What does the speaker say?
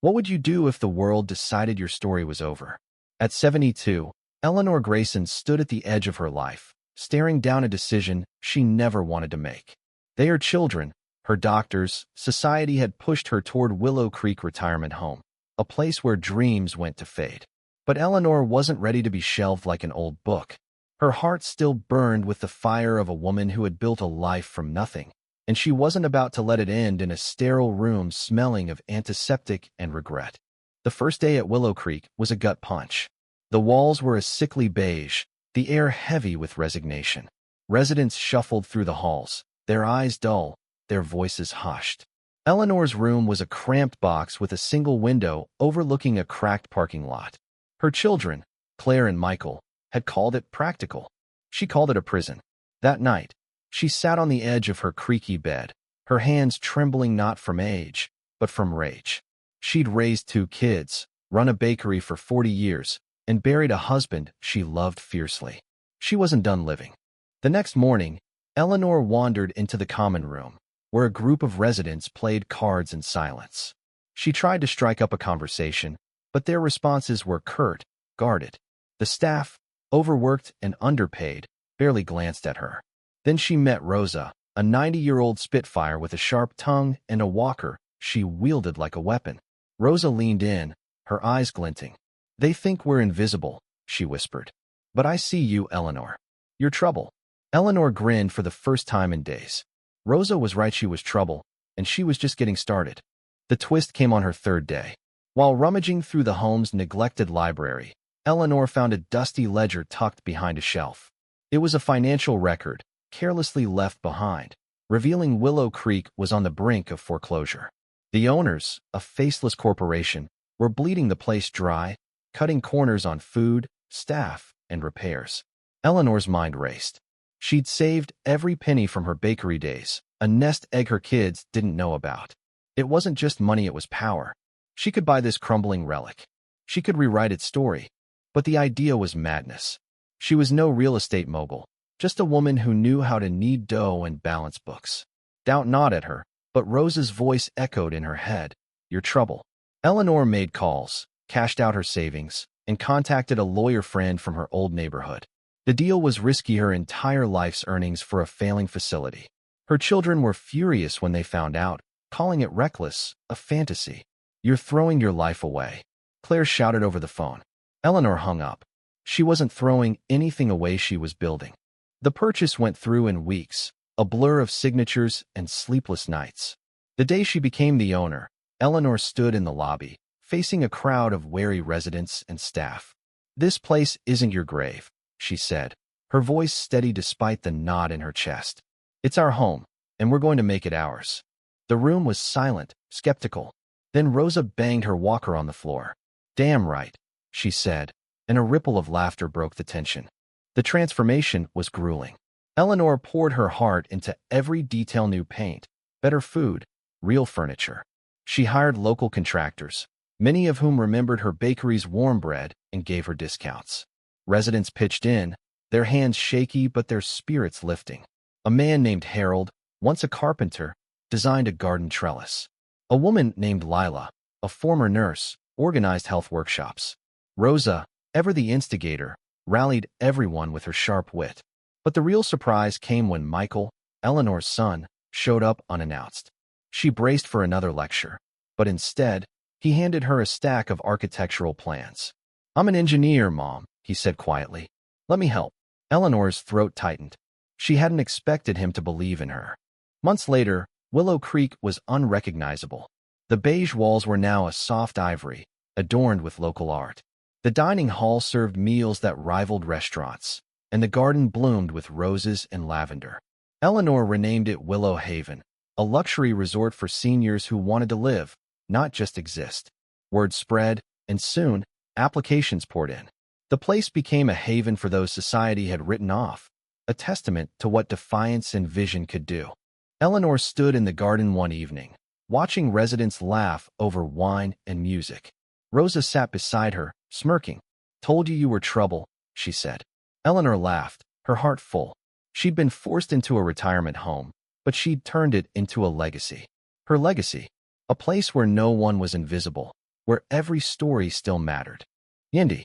What would you do if the world decided your story was over? At 72, Eleanor Grayson stood at the edge of her life, staring down a decision she never wanted to make. They are children, her doctors, society had pushed her toward Willow Creek Retirement Home, a place where dreams went to fade. But Eleanor wasn't ready to be shelved like an old book. Her heart still burned with the fire of a woman who had built a life from nothing, and she wasn't about to let it end in a sterile room smelling of antiseptic and regret. The first day at Willow Creek was a gut punch. The walls were a sickly beige, the air heavy with resignation. Residents shuffled through the halls, their eyes dull, their voices hushed. Eleanor's room was a cramped box with a single window overlooking a cracked parking lot. Her children, Claire and Michael, had called it practical. She called it a prison. That night, she sat on the edge of her creaky bed, her hands trembling not from age, but from rage. She'd raised 2 kids, run a bakery for 40 years, and buried a husband she loved fiercely. She wasn't done living. The next morning, Eleanor wandered into the common room, where a group of residents played cards in silence. She tried to strike up a conversation, but their responses were curt, guarded. The staff, overworked and underpaid, barely glanced at her. Then she met Rosa, a 90-year-old Spitfire with a sharp tongue and a walker she wielded like a weapon. Rosa leaned in, her eyes glinting. "They think we're invisible," she whispered. "But I see you, Eleanor. You're trouble." Eleanor grinned for the first time in days. Rosa was right, she was trouble, and she was just getting started. The twist came on her 3rd day. While rummaging through the home's neglected library, Eleanor found a dusty ledger tucked behind a shelf. It was a financial record, carelessly left behind, revealing Willow Creek was on the brink of foreclosure. The owners, a faceless corporation, were bleeding the place dry, cutting corners on food, staff, and repairs. Eleanor's mind raced. She'd saved every penny from her bakery days, a nest egg her kids didn't know about. It wasn't just money, it was power. She could buy this crumbling relic. She could rewrite its story. But the idea was madness. She was no real estate mogul, just a woman who knew how to knead dough and balance books. Doubt gnawed at her, but Rosa's voice echoed in her head. "You're trouble." Eleanor made calls, cashed out her savings, and contacted a lawyer friend from her old neighborhood. The deal was risky, her entire life's earnings for a failing facility. Her children were furious when they found out, calling it reckless, a fantasy. "You're throwing your life away," Claire shouted over the phone. Eleanor hung up. She wasn't throwing anything away, she was building. The purchase went through in weeks, a blur of signatures and sleepless nights. The day she became the owner, Eleanor stood in the lobby, facing a crowd of wary residents and staff. "This place isn't your grave," she said, her voice steady despite the knot in her chest. "It's our home, and we're going to make it ours." The room was silent, skeptical. Then Rosa banged her walker on the floor. "Damn right," she said, and a ripple of laughter broke the tension. The transformation was grueling. Eleanor poured her heart into every detail: new paint, better food, real furniture. She hired local contractors, many of whom remembered her bakery's warm bread and gave her discounts. Residents pitched in, their hands shaky but their spirits lifting. A man named Harold, once a carpenter, designed a garden trellis. A woman named Lila, a former nurse, organized health workshops. Rosa, ever the instigator, rallied everyone with her sharp wit. But the real surprise came when Michael, Eleanor's son, showed up unannounced. She braced for another lecture, but instead, he handed her a stack of architectural plans. "I'm an engineer, Mom," he said quietly. "Let me help." Eleanor's throat tightened. She hadn't expected him to believe in her. Months later, Willow Creek was unrecognizable. The beige walls were now a soft ivory, adorned with local art. The dining hall served meals that rivaled restaurants, and the garden bloomed with roses and lavender. Eleanor renamed it Willow Haven, a luxury resort for seniors who wanted to live, not just exist. Word spread, and soon, applications poured in. The place became a haven for those society had written off, a testament to what defiance and vision could do. Eleanor stood in the garden one evening, watching residents laugh over wine and music. Rosa sat beside her, smirking. "Told you were trouble," she said. Eleanor laughed, her heart full. She'd been forced into a retirement home, but she'd turned it into a legacy. Her legacy, a place where no one was invisible, where every story still mattered. Indy,